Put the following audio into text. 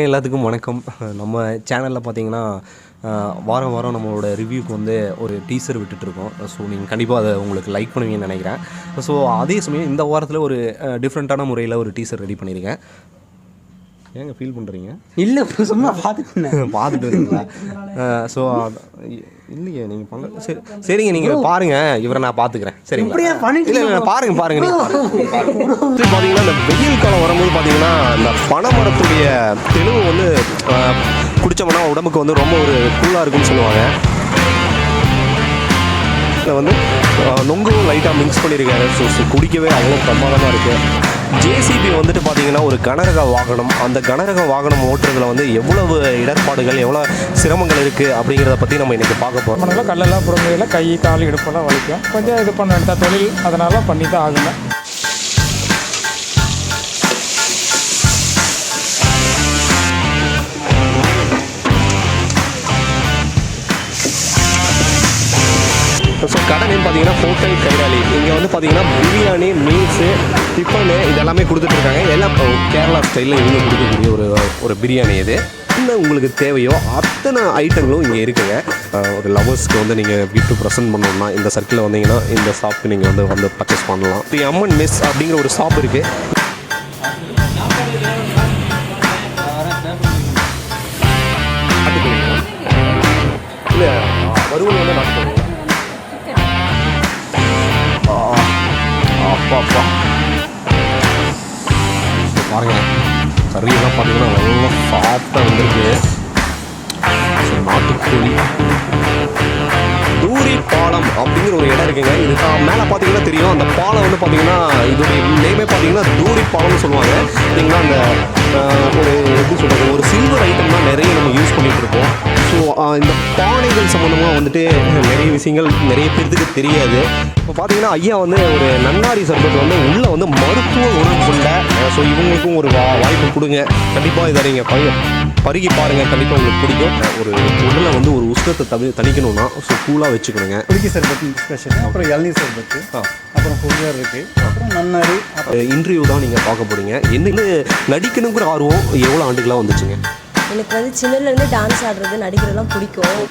எல்லாத்துக்கும் வணக்கம். நம்ம சேனலில் பார்த்தீங்கன்னா வாரம் வாரம் நம்மளோட ரிவ்யூக்கு வந்து ஒரு டீசர் விட்டுட்ருக்கோம். ஸோ நீங்கள் கண்டிப்பாக அதை உங்களுக்கு லைக் பண்ணுவீங்கன்னு நினைக்கிறேன். ஸோ அதே சமயம் இந்த வாரத்தில் ஒரு டிஃப்ரெண்ட்டான முறையில் ஒரு டீசர் ரெடி பண்ணியிருக்கேன். ஏங்க ஃபீல் பண்ணுறீங்க? இல்லை, சும்மா பார்த்துட்டு இருக்கீங்களா? ஸோ இல்லையே நீங்கள் பண்ண சரி சரிங்க, நீங்கள் பாருங்கள், இவரை நான் பார்த்துக்கிறேன். சரிங்களா? இல்லை இல்லை பாருங்கள் நீங்கள் பார்த்தீங்கன்னா இந்த வெயில் காலம் வரும்போது பார்த்தீங்கன்னா இந்த பனைமரத்துடைய தெளிவு வந்து குடித்தோம்னா உடம்புக்கு வந்து ரொம்ப ஒரு கூலாக இருக்குன்னு சொல்லுவாங்க. இதில் வந்து நொங்கும் லைட்டாக மிக்ஸ் பண்ணியிருக்காரு. ஸோ குடிக்கவே அவ்வளோ பிரமாதமாக இருக்குது. ஜேசிபி வந்துட்டு பார்த்தீங்கன்னா ஒரு கனரக வாகனம். அந்த கனரக வாகனம் ஓட்டுறதுல வந்து எவ்வளவு இடர்பாடுகள், எவ்வளோ சிரமங்கள் இருக்குது அப்படிங்கிறத பற்றி நம்ம இன்றைக்கி பார்க்க போகிறோம். அதனால் கல்லெல்லாம் புறமையில் கை கால் இடுப்பெல்லாம் வலிக்கும். கொஞ்சம் இது பண்ண வேண்டிய தொழில், அதனால் பண்ணி தான் ஆகணும். ஸோ கடை நேம் பார்த்தீங்கன்னா ஹோட்டல் கைராளி. இங்கே வந்து பார்த்தீங்கன்னா பிரியாணி, மீல்ஸு, டிஃபனு இது எல்லாமே கொடுத்துட்ருக்காங்க. எல்லாம் கேரளா ஸ்டைலில் இவங்க கொடுக்கக்கூடிய ஒரு பிரியாணி. இது என்ன உங்களுக்கு தேவையோ அத்தனை ஐட்டங்களும் இங்கே இருக்குங்க. ஒரு லவர்ஸ்க்கு வந்து நீங்கள் கிஃப்ட் ப்ரெசென்ட் பண்ணணும்னா இந்த சர்க்கிளில் வந்தீங்கன்னா இந்த ஷாப்புக்கு நீங்கள் வந்து பர்ச்சேஸ் பண்ணலாம். அம்மன் மெஸ் அப்படிங்கிற ஒரு ஷாப் இருக்குது. இல்லை வறுவல் வந்து நாட்டு அப்பா பாருங்க, கறியெல்லாம் பார்த்தீங்கன்னா நல்லா சாஃப்டாக வந்துருக்கு. நாட்டுக்கோழி. தூரி பாலம் அப்படிங்கிற ஒரு இடம் இருக்குங்க. இது மேலே பார்த்தீங்கன்னா தெரியும். அந்த பாலம் வந்து பார்த்தீங்கன்னா இதோடைய நேமே பார்த்தீங்கன்னா தூரி பாலம்னு சொல்லுவாங்க. பார்த்தீங்கன்னா அந்த ஒரு எப்படி சொல்கிறது, ஒரு சில்வர் ஐட்டம் தான் நிறைய நம்ம யூஸ் பண்ணிகிட்டு இருக்கோம். ஸோ இந்த பானைகள் சம்மந்தமாக வந்துட்டு நிறைய விஷயங்கள் நிறைய பேர்த்துக்கு தெரியாது. இப்போ பார்த்தீங்கன்னா ஐயா வந்து ஒரு நன்னாரி சர்பத் வந்து உள்ளே வந்து மருத்துவ குணம் கொண்ட. ஸோ இவங்களுக்கும் ஒரு வாய்ப்பு கொடுங்க. கண்டிப்பாக இதை நீங்கள் பருகி பாருங்கள், கண்டிப்பாக உங்களுக்கு பிடிக்கும். ஒரு உடலை வந்து ஒரு உஷ்ணத்தை தணிக்கணும்னா ஸோ கூலாக வச்சுக்கணுங்க. குடிக்க சர்பத்து ஸ்பெஷல், அப்புறம் இளநீர் சர்பத்து, அப்புறம் புளியார் இருக்குது, அப்புறம் நன்னாரி. இன்டர்வியூ தான் நீங்கள் பார்க்க போகிறீங்க. என்ன நடிக்கணுங்கிற ஆர்வம் எவ்வளோ ஆண்டுகளாக வந்துச்சுங்க? எனக்கு வந்து சின்னதுலேருந்து டான்ஸ் ஆடுறது, நடிக்கிறதுலாம் பிடிக்கும்.